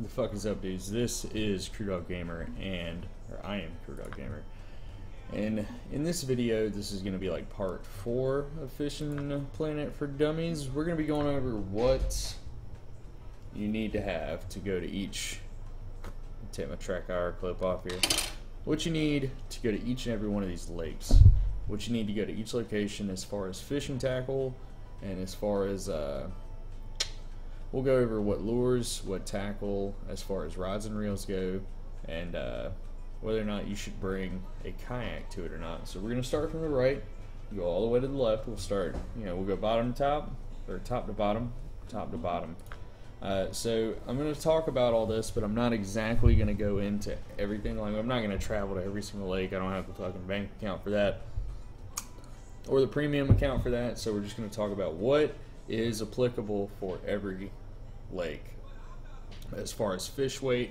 The fuck is up, dudes? This is Crew Dog Gamer, or I am Crew Dog Gamer. And in this video, this is going to be like part 4 of Fishing Planet for Dummies. We're going to be going over what you need to have to go to each, take my track hour clip off here, what you need to go to each and every one of these lakes, what you need to go to each location as far as fishing tackle, and as far as we'll go over what lures, what tackle, as far as rods and reels go, and whether or not you should bring a kayak to it or not. So we're going to start from the right, go all the way to the left. We'll start, we'll go bottom to top, or top to bottom, top to bottom. So I'm going to talk about all this, but I'm not exactly going to go into everything. Like, I'm not going to travel to every single lake. I don't have the fucking bank account for that, or the premium account for that. So we're just going to talk about what is applicable for every lake as far as fish weight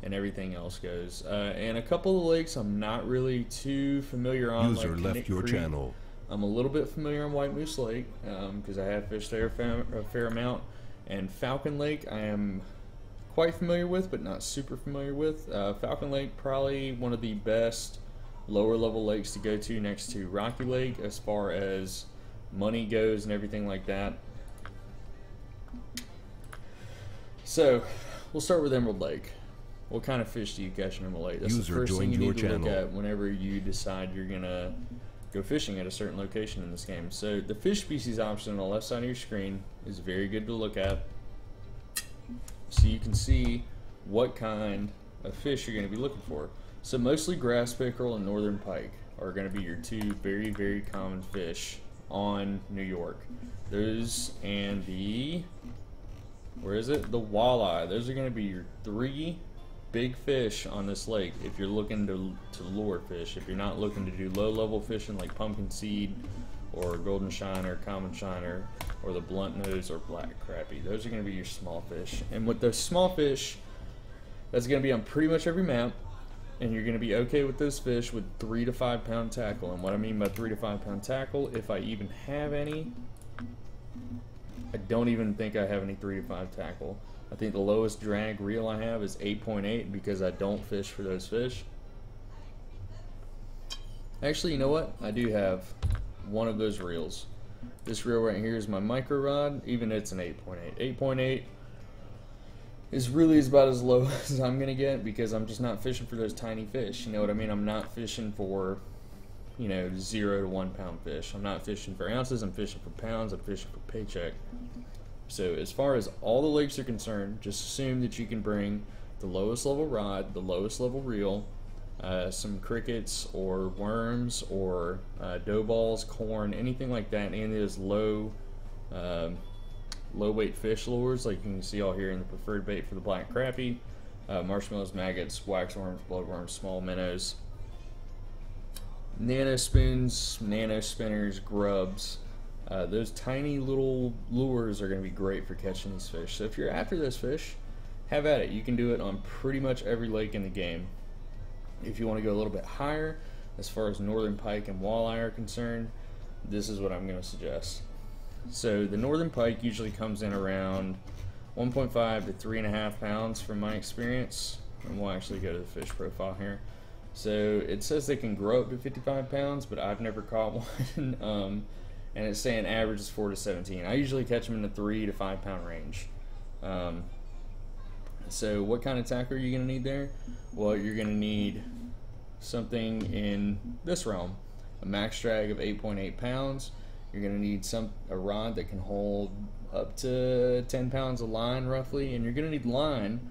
and everything else goes. And a couple of lakes I'm not really too familiar on. User like left your channel. I'm a little bit familiar on White Moose Lake because I have fished there a fair amount. And Falcon Lake I am quite familiar with, but not super familiar with. Falcon Lake, probably one of the best lower level lakes to go to next to Rocky Lake as far as money goes and everything like that. So we'll start with Emerald Lake. What kind of fish do you catch in Emerald Lake? That's the first thing you need to look at whenever you decide you're gonna go fishing at a certain location in this game. So the fish species option on the left side of your screen is very good to look at, so you can see what kind of fish you're going to be looking for. So mostly grass pickerel and northern pike are going to be your two very, very common fish on New York. Those and the, where is it? The walleye. Those are going to be your three big fish on this lake if you're looking to lure fish. If you're not looking to do low level fishing like pumpkin seed or golden shiner, common shiner, or the blunt nose or black crappie, those are going to be your small fish. And with those small fish, that's going to be on pretty much every map, and you're going to be okay with those fish with 3 to 5 pound tackle. And what I mean by 3 to 5 pound tackle, if I even have any, I don't even think I have any 3 to 5 tackle. I think the lowest drag reel I have is 8.8 because I don't fish for those fish. Actually, you know what? I do have one of those reels. This reel right here is my micro rod. Even it's an 8.8. 8.8 is really about as low as I'm gonna get because I'm just not fishing for those tiny fish. You know what I mean? I'm not fishing for 0 to 1 pound fish. I'm not fishing for ounces. I'm fishing for pounds. I'm fishing for paycheck. So as far as all the lakes are concerned, just assume that you can bring the lowest level rod, the lowest level reel, some crickets or worms or dough balls, corn, anything like that, any of those low weight fish lures like you can see all here in the preferred bait for the black crappie, marshmallows, maggots, waxworms, bloodworms, small minnows, nano spoons, nano spinners, grubs. Those tiny little lures are going to be great for catching these fish. So if you're after those fish, have at it. You can do it on pretty much every lake in the game. If you want to go a little bit higher, as far as northern pike and walleye are concerned, this is what I'm going to suggest. So the northern pike usually comes in around 1.5 to 3.5 pounds from my experience. And we'll actually go to the fish profile here. So it says they can grow up to 55 pounds, but I've never caught one. And it's saying average is 4 to 17. I usually catch them in the 3 to 5 pound range. So what kind of tackle are you going to need there? Well, you're going to need something in this realm. A max drag of 8.8 pounds. You're going to need a rod that can hold up to 10 pounds of line roughly. And you're going to need line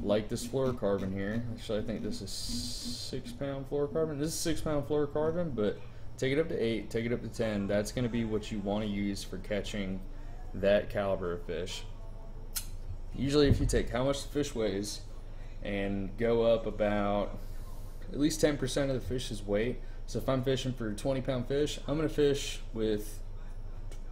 like this fluorocarbon here. Actually, I think this is 6 pound fluorocarbon. This is 6 pound fluorocarbon, but take it up to 8, take it up to 10. That's going to be what you want to use for catching that caliber of fish. Usually if you take how much the fish weighs and go up about at least 10% of the fish's weight. So if I'm fishing for 20 pound fish, I'm going to fish with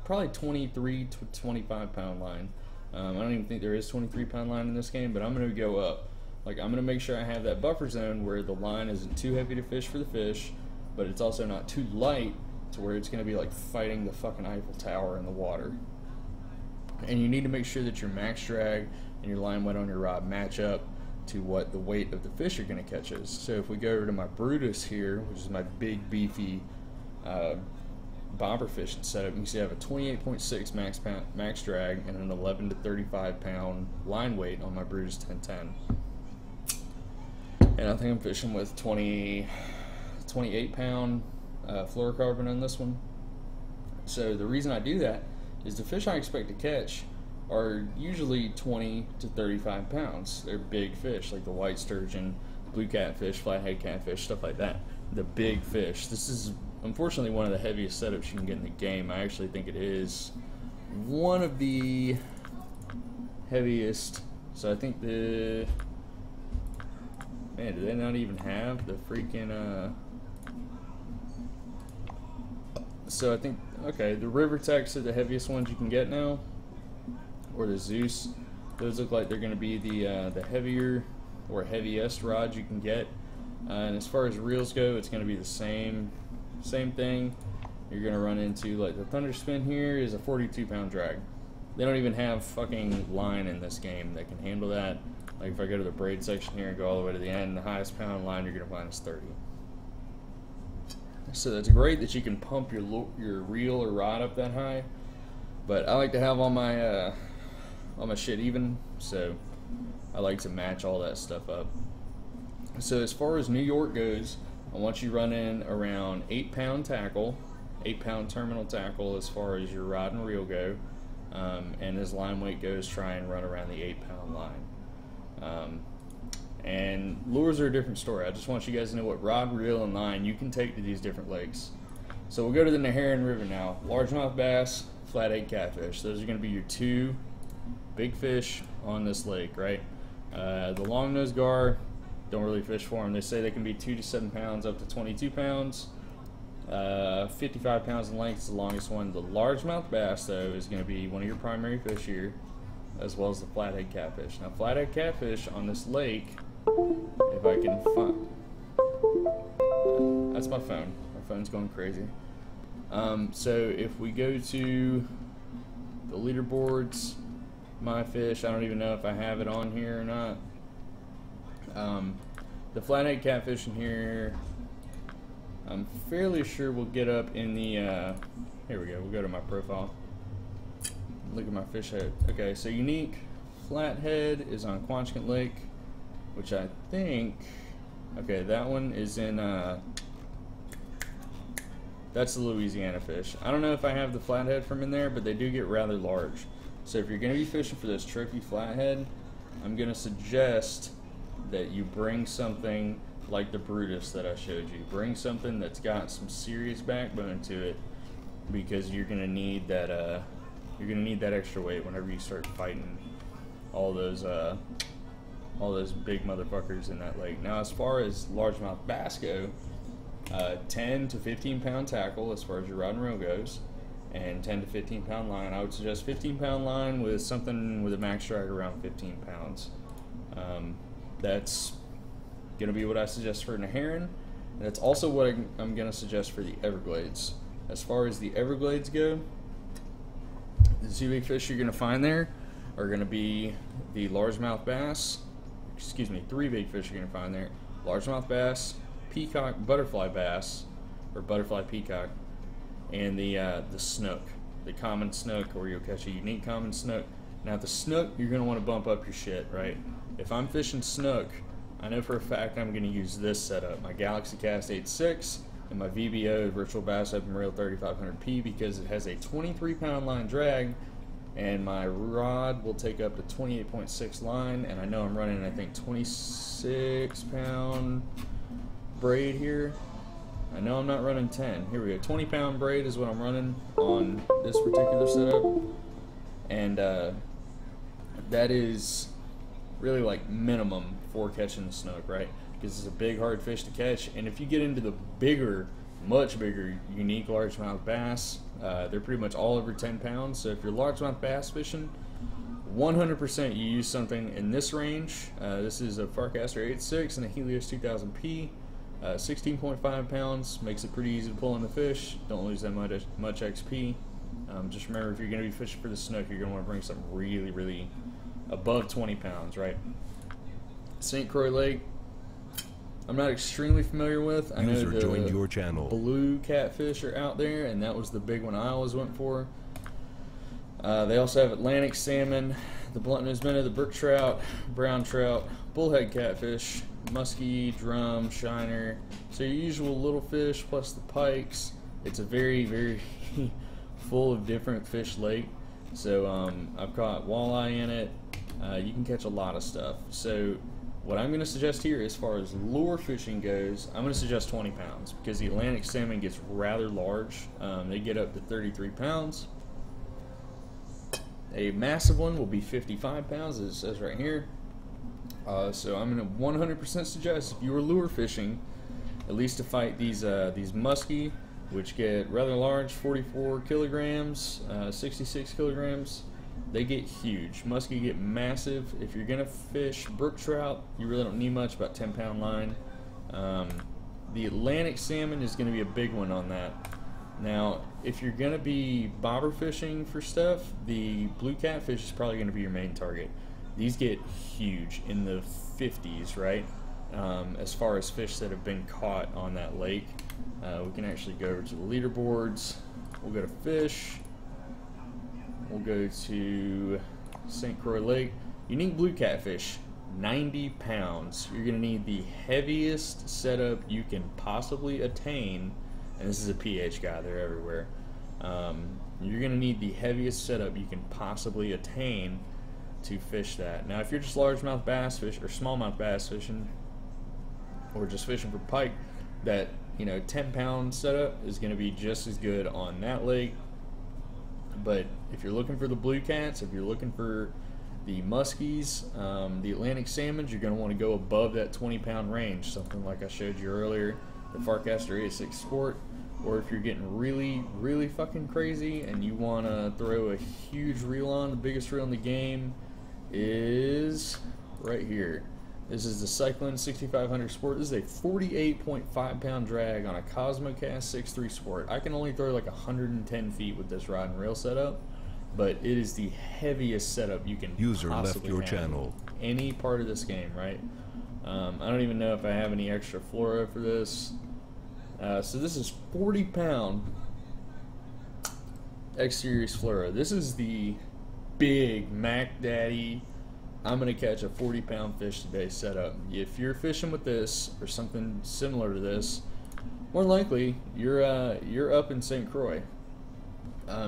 probably 23 to 25 pound line. I don't even think there is 23 pound line in this game, but I'm going to go up. Like, I'm going to make sure I have that buffer zone where the line isn't too heavy to fish for the fish, but it's also not too light to where it's going to be like fighting the fucking Eiffel Tower in the water. And you need to make sure that your max drag and your line weight on your rod match up to what the weight of the fish you're going to catch is. So if we go over to my Brutus here, which is my big beefy bobber fishing setup, you can see I have a 28.6 max drag and an 11 to 35 pound line weight on my Brutus 1010. And I think I'm fishing with 28 pound fluorocarbon on this one. So the reason I do that is the fish I expect to catch are usually 20 to 35 pounds. They're big fish, like the white sturgeon, blue catfish, flathead catfish, stuff like that. The big fish. This is unfortunately one of the heaviest setups you can get in the game. I actually think it is one of the heaviest. So I think the... Man, do they not even have the freaking... So I think, okay, the River Techs are the heaviest ones you can get now, or the Zeus. Those look like they're going to be the heavier or heaviest rods you can get. And as far as reels go, it's going to be the same thing. You're going to run into, like, the Thunderspin here is a 42 pound drag. They don't even have fucking line in this game that can handle that. Like if I go to the braid section here and go all the way to the end, the highest pound line you're going to find is 30. So that's great that you can pump your reel or rod up that high, but I like to have all my shit even, so I like to match all that stuff up. So as far as New York goes, I want you running around 8 pound tackle, 8 pound terminal tackle as far as your rod and reel go, and as line weight goes, try and run around the 8 pound line. And lures are a different story. I just want you guys to know what rod, reel, and line you can take to these different lakes. So we'll go to the Neherrin River now. Largemouth bass, flathead catfish. Those are going to be your two big fish on this lake, right? The long-nosed gar, don't really fish for them. They say they can be 2 to 7 pounds up to 22 pounds. 55 pounds in length is the longest one. The largemouth bass, though, is going to be one of your primary fish here, as well as the flathead catfish. Now, flathead catfish on this lake, if I can find... That's my phone. My phone's going crazy. So if we go to the leaderboards, my fish, I don't even know if I have it on here or not. The flathead catfish in here, I'm fairly sure we'll get up in the... here we go. We'll go to my profile. Look at my fish head. Okay, so unique flathead is on Quanchkin Lake, which I think, okay, that one is in, that's the Louisiana fish. I don't know if I have the flathead from in there, but they do get rather large. So if you're going to be fishing for this trophy flathead, I'm going to suggest that you bring something like the Brutus that I showed you. Bring something that's got some serious backbone to it, because you're going to need that, extra weight whenever you start fighting all those big motherfuckers in that lake. Now, as far as largemouth bass go, 10 to 15 pound tackle as far as your rod and reel goes, and 10 to 15 pound line. I would suggest 15 pound line with something with a max drag around 15 pounds. That's going to be what I suggest for Neherrin, and that's also what I'm going to suggest for the Everglades. As far as the Everglades go, the two big fish you're going to find there are going to be the largemouth bass, excuse me, 3 big fish you're going to find there: largemouth bass, peacock, butterfly bass, or butterfly peacock, and the snook, the common snook, or you'll catch a unique common snook. Now, the snook, you're going to want to bump up your shit, right? If I'm fishing snook, I know for a fact I'm going to use this setup, my Galaxy Cast 8.6 and my VBO Virtual Bass Open Reel 3500P, because it has a 23 pound line drag, and my rod will take up to 28.6 line, and I know I'm running, I think, 26 pound braid here. I know I'm not running 10. Here we go. 20 pound braid is what I'm running on this particular setup, and that is really like minimum for catching the snook, right? Because it's a big, hard fish to catch. And if you get into the bigger, much bigger, unique largemouth bass, they're pretty much all over 10 pounds. So if you're largemouth bass fishing, 100% you use something in this range. This is a Farcaster 8.6 and a Helios 2000P. 16.5 pounds makes it pretty easy to pull in the fish. Don't lose that much XP. Just remember, if you're going to be fishing for the snook, you're going to want to bring something really, really above 20 pounds, right? St. Croix Lake, I'm not extremely familiar with. I know the joined your channel. Blue catfish are out there, and that was the big one I always went for. They also have Atlantic salmon, the blunt-nosed minnow, the brook trout, brown trout, bullhead catfish, muskie, drum, shiner. So your usual little fish plus the pikes. It's a very, very full of different fish lake. So I've caught walleye in it. You can catch a lot of stuff. So what I'm going to suggest here, as far as lure fishing goes, I'm going to suggest 20 pounds because the Atlantic salmon gets rather large. They get up to 33 pounds. A massive one will be 55 pounds, as it says right here. So I'm going to 100% suggest, if you are lure fishing, at least to fight these muskie, which get rather large, 44 kilograms, 66 kilograms. They get huge. Muskie get massive. If you're gonna fish brook trout, you really don't need much, about 10-pound line. The Atlantic salmon is gonna be a big one on that. Now, if you're gonna be bobber fishing for stuff, the blue catfish is probably gonna be your main target. These get huge, in the 50s, right? As far as fish that have been caught on that lake. We can actually go over to the leaderboards. We'll go to fish. We'll go to St. Croix Lake. Unique blue catfish, 90 pounds. You're going to need the heaviest setup you can possibly attain. And this is a PH guy, they're everywhere. You're going to need the heaviest setup you can possibly attain to fish that. Now, if you're just largemouth bass fish or smallmouth bass fishing, or just fishing for pike, that 10-pound setup is going to be just as good on that lake. But if you're looking for the blue cats, if you're looking for the muskies, the Atlantic salmons, you're going to want to go above that 20-pound range, something like I showed you earlier, the Farcaster 86 Sport. Or if you're getting really, really fucking crazy and you want to throw a huge reel on, the biggest reel in the game is right here. This is the Cyclone 6500 Sport. This is a 48.5 pound drag on a Cosmocast 6.3 Sport. I can only throw like 110 feet with this rod and reel setup, but it is the heaviest setup you can possibly have channel. Any part of this game, right? I don't even know if I have any extra fluoro for this. So this is 40-pound X-Series fluoro. This is the big Mac Daddy, I'm going to catch a 40-pound fish today setup. If you're fishing with this or something similar to this, more than likely you're up in St. Croix,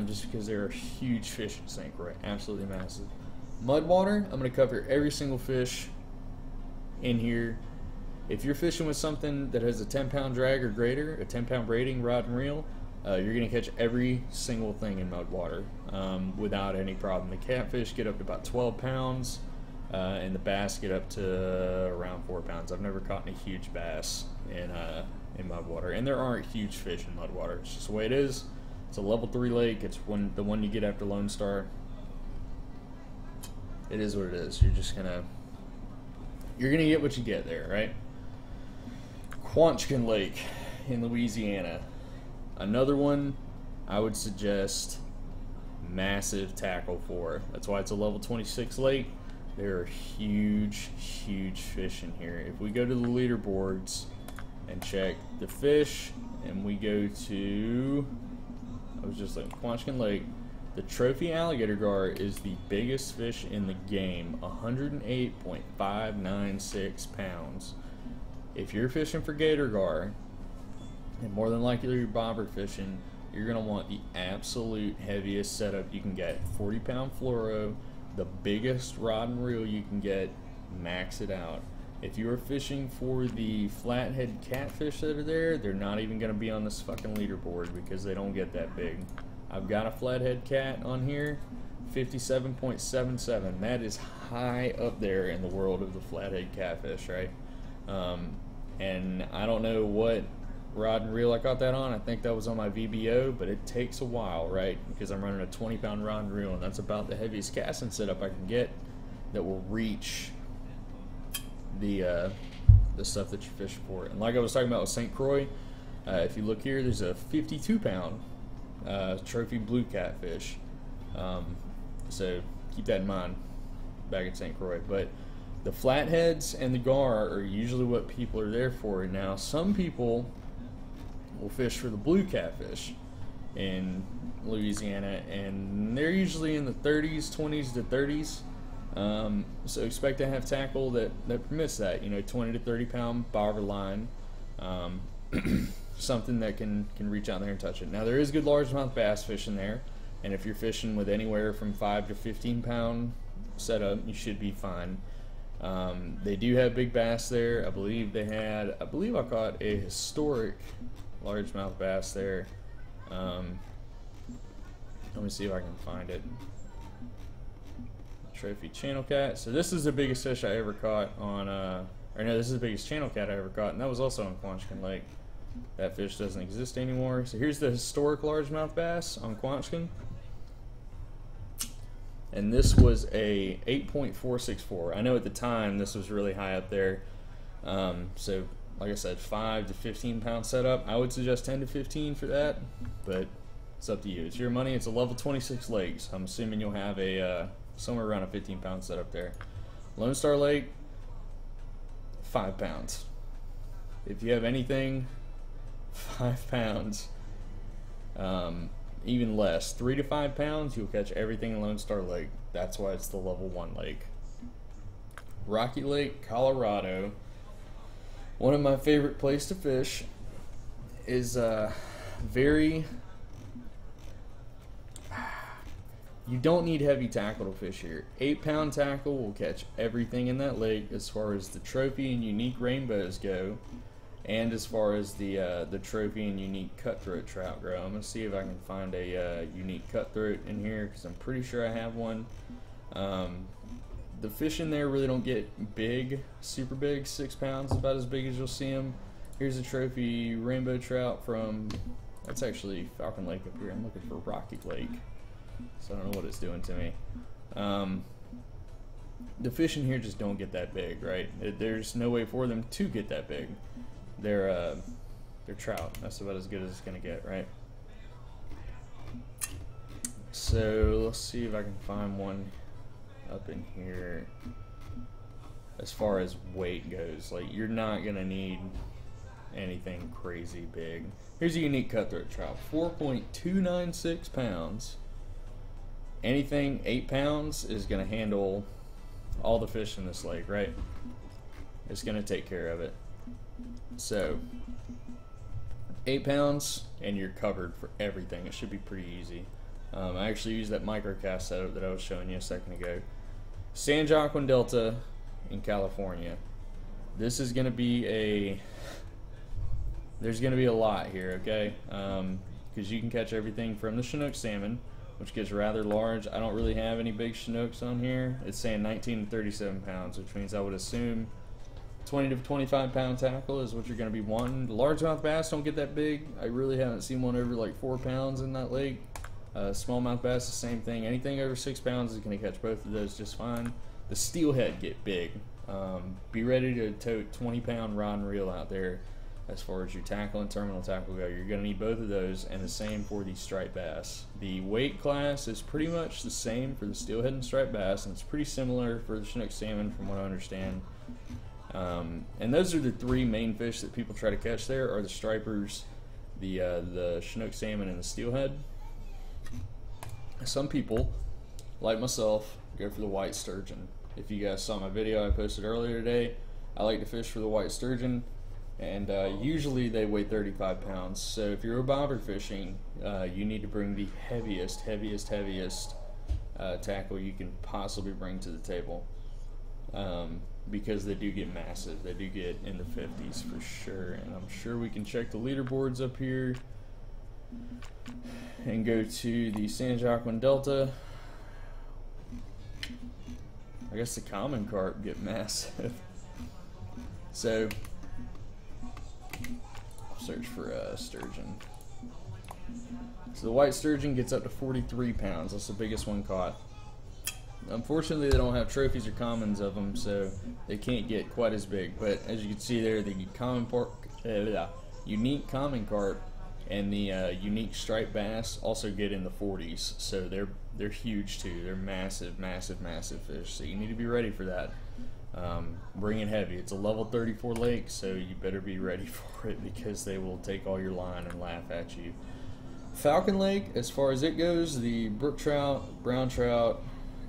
just because there are huge fish in St. Croix, absolutely massive. Mudwater, I'm going to cover every single fish in here. If you're fishing with something that has a 10-pound drag or greater, a 10-pound braiding rod and reel, you're going to catch every single thing in Mudwater without any problem. The catfish get up to about 12 pounds. And the bass get up to around 4 pounds. I've never caught any huge bass in Mudwater, and there aren't huge fish in Mudwater. It's just the way it is. It's a level 3 lake. It's the one you get after Lone Star. It is what it is. You're gonna get what you get there, right? Quanchkin Lake in Louisiana. Another one I would suggest massive tackle for. That's why it's a level 26 lake. There are huge, huge fish in here. If we go to the leaderboards and check the fish, and we go to, I was just like Quanchkin Lake, the trophy alligator gar is the biggest fish in the game, 108.596 pounds. If you're fishing for gator gar, and more than likely you're bobber fishing, you're gonna want the absolute heaviest setup you can get. 40-pound fluoro, the biggest rod and reel you can get, max it out. If you are fishing for the flathead catfish that are there, they're not even going to be on this fucking leaderboard because they don't get that big. I've got a flathead cat on here, 57.77. That is high up there in the world of the flathead catfish, right? And I don't know what rod and reel I caught that on. I think that was on my VBO, but it takes a while, right? Because I'm running a 20-pound rod and reel, and that's about the heaviest casting setup I can get that will reach the stuff that you fish for. And like I was talking about with St. Croix, if you look here, there's a 52-pound trophy blue catfish. So keep that in mind back at St. Croix. But the flatheads and the gar are usually what people are there for. Now, some people will fish for the blue catfish in Louisiana, and they're usually in the 30s, 20s to 30s. So expect to have tackle that permits that, 20 to 30 pound bobber line, something that can reach out there and touch it. Now, there is good largemouth bass fishing there, and if you're fishing with anywhere from 5 to 15 pound setup, you should be fine. They do have big bass there. I believe I caught a historic largemouth bass there. Let me see if I can find it. Trophy channel cat. So this is the biggest fish I ever caught on, this is the biggest channel cat I ever caught, and that was also on Quanchkin Lake. That fish doesn't exist anymore. So here's the historic largemouth bass on Quanchkin. And this was a 8.464. I know at the time this was really high up there. So like I said, 5 to 15 pound setup. I would suggest 10 to 15 for that, but it's up to you. It's your money. It's a level 26 lake, so I'm assuming you'll have a somewhere around a 15 pound setup there. Lone Star Lake, 5 pounds. If you have anything 5 pounds, even less, 3 to 5 pounds, you'll catch everything in Lone Star Lake. That's why it's the level 1 lake. Rocky Lake, Colorado. One of my favorite places to fish is you don't need heavy tackle to fish here. 8 pound tackle will catch everything in that lake as far as the trophy and unique rainbows go, and as far as the trophy and unique cutthroat trout go. I'm gonna see if I can find a unique cutthroat in here, because I'm pretty sure I have one. The fish in there really don't get big, super big. 6 pounds, about as big as you'll see them. Here's a trophy rainbow trout from, that's actually Falcon Lake up here. I'm looking for Rocky Lake, so I don't know what it's doing to me. The fish in here just don't get that big, right? There's no way for them to get that big. They're trout. That's about as good as it's gonna get, right? So let's see if I can find one up in here. As far as weight goes, like, you're not gonna need anything crazy big. Here's a unique cutthroat trout, 4.296 pounds. Anything 8 pounds is gonna handle all the fish in this lake, right? It's gonna take care of it. So 8 pounds and you're covered for everything. It should be pretty easy. I actually used that microcast setup that I was showing you a second ago. San Joaquin Delta in California. This is gonna be there's gonna be a lot here, okay? Because you can catch everything from the Chinook salmon, which gets rather large. I don't really have any big Chinooks on here. It's saying 19 to 37 pounds, which means I would assume 20 to 25 pound tackle is what you're going to be wanting. The largemouth bass don't get that big. I really haven't seen one over like 4 pounds in that lake. Smallmouth bass, the same thing. Anything over 6 pounds is going to catch both of those just fine. The steelhead get big. Be ready to tote 20 pound rod and reel out there. As far as your tackle and terminal tackle go, you're going to need both of those, and the same for the striped bass. The weight class is pretty much the same for the steelhead and striped bass, and it's pretty similar for the Chinook salmon from what I understand. And those are the 3 main fish that people try to catch there, are the stripers, the Chinook salmon, and the steelhead. Some people, like myself, go for the white sturgeon. If you guys saw my video I posted earlier today, I like to fish for the white sturgeon. And usually they weigh 35 pounds. So if you're bobber fishing, you need to bring the heaviest tackle you can possibly bring to the table, because they do get massive. They do get in the 50s for sure. And I'm sure we can check the leaderboards up here and go to the San Joaquin Delta. I guess the common carp get massive. So search for sturgeon. So the white sturgeon gets up to 43 pounds. That's the biggest one caught. Unfortunately, they don't have trophies or commons of them, so they can't get quite as big. But as you can see there, the unique common carp and the unique striped bass also get in the 40s, so they're huge too. They're massive, massive, massive fish. So you need to be ready for that. Bring it heavy. It's a level 34 lake, so you better be ready for it because they will take all your line and laugh at you. Falcon Lake, as far as it goes, the brook trout, brown trout,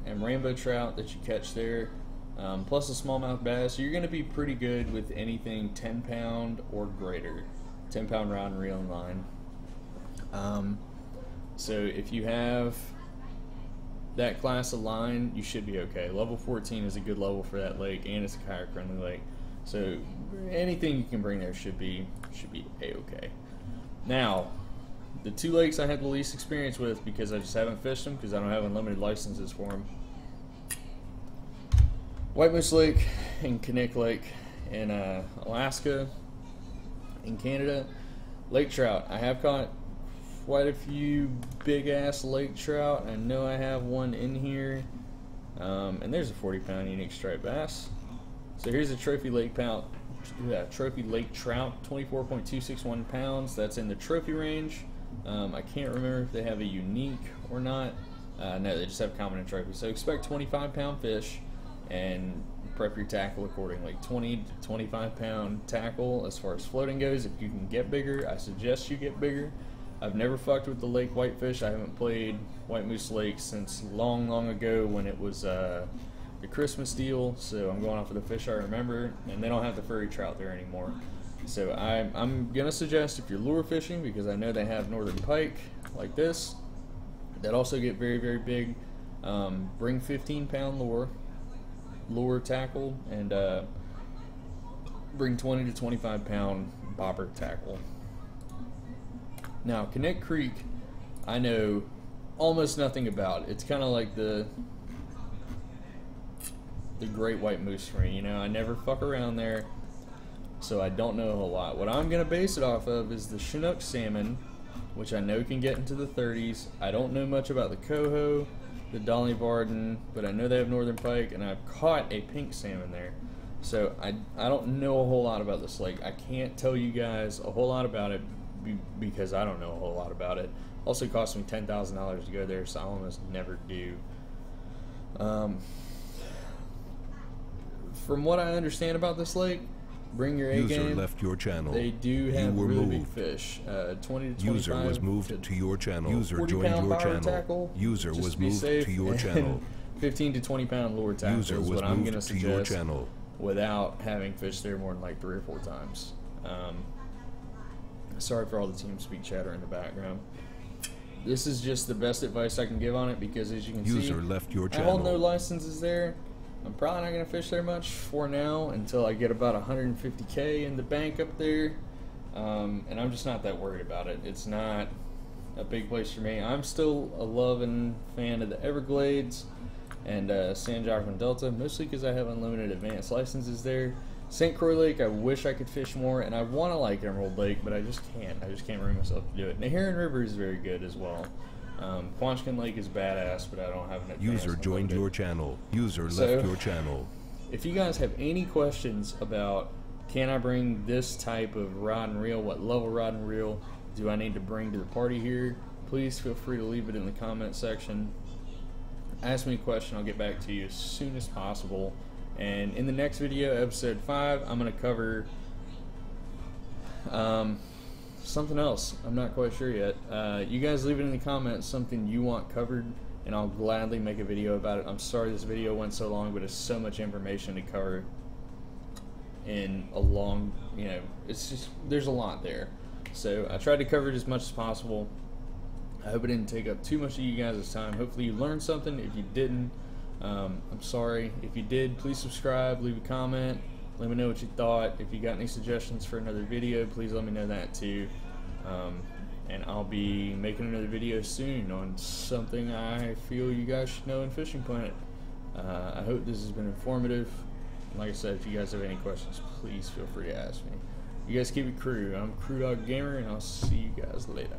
and rainbow trout that you catch there, plus a smallmouth bass, you're going to be pretty good with anything 10 pound or greater, 10 pound rod and reel and line. So if you have that class of line, you should be okay. Level 14 is a good level for that lake, and it's a kayak friendly lake, so anything you can bring there should be a-okay. Now, the two lakes I had the least experience with because I just haven't fished them because I don't have unlimited licenses for them. White Moose Lake and Kinnick Lake in Alaska. In Canada, lake trout. I have caught quite a few big ass lake trout. I know I have one in here, and there's a 40-pound unique striped bass. So here's a trophy lake trout, 24.261 pounds. That's in the trophy range. I can't remember if they have a unique or not. No, they just have common and trophy. So expect 25-pound fish and prep your tackle accordingly. 20 to 25-pound tackle as far as floating goes. If you can get bigger, I suggest you get bigger. I've never fucked with the lake whitefish. I haven't played White Moose Lake since long, long ago when it was the Christmas deal. So I'm going off of the fish I remember, and they don't have the furry trout there anymore. So I'm gonna suggest if you're lure fishing, because I know they have northern pike like this that also get very, very big, bring 15-pound lure tackle, and bring 20 to 25-pound bobber tackle. Now, Kinnick Creek, I know almost nothing about. It's kind of like the great white moose for me. You know, I never fuck around there, so I don't know a whole lot. What I'm going to base it off of is the Chinook salmon, which I know can get into the 30s. I don't know much about the coho, the Dolly Varden, but I know they have northern pike, and I've caught a pink salmon there. So I don't know a whole lot about this lake. I can't tell you guys a whole lot about it because I don't know a whole lot about it. Also cost me $10,000 to go there, so I almost never do. From what I understand about this lake, bring your A game. User left your channel. They do have really big fish. 20 to 25. User was moved to your channel. User joined your channel. Tackle, User was moved to your channel. 15 to 20 pound lure tackle User is was what I'm going to moved to your suggest channel. without having fished there more than like 3 or 4 times. Sorry for all the TeamSpeak chatter in the background. This is just the best advice I can give on it because, as you can see, User left your I channel. hold no licenses there. I'm probably not going to fish there much for now until I get about 150K in the bank up there, and I'm just not that worried about it. It's not a big place for me. I'm still a loving fan of the Everglades and San Joaquin Delta, mostly because I have unlimited advanced licenses there. St. Croix Lake, I wish I could fish more, and I want to like Emerald Lake, but I just can't. I just can't bring myself to do it. Naharan River is very good as well. Quanchkin Lake is badass, but I don't have an advanced. User joined your channel. User left your channel. If you guys have any questions about can I bring this type of rod and reel, what level rod and reel do I need to bring to the party here, please feel free to leave it in the comment section. Ask me a question, I'll get back to you as soon as possible. And in the next video, episode 5, I'm going to cover something else. I'm not quite sure yet. You guys leave it in the comments, something you want covered, and I'll gladly make a video about it. I'm sorry this video went so long, but it's so much information to cover in a long, it's just, there's a lot there. So I tried to cover it as much as possible. I hope it didn't take up too much of you guys' time. Hopefully you learned something. If you didn't, I'm sorry. If you did, please subscribe, leave a comment, let me know what you thought. If you got any suggestions for another video, please let me know that too. And I'll be making another video soon on something I feel you guys should know in Fishing Planet. I hope this has been informative. Like I said, if you guys have any questions, please feel free to ask me. You guys keep it crew. I'm Crew Dog Gamer, and I'll see you guys later.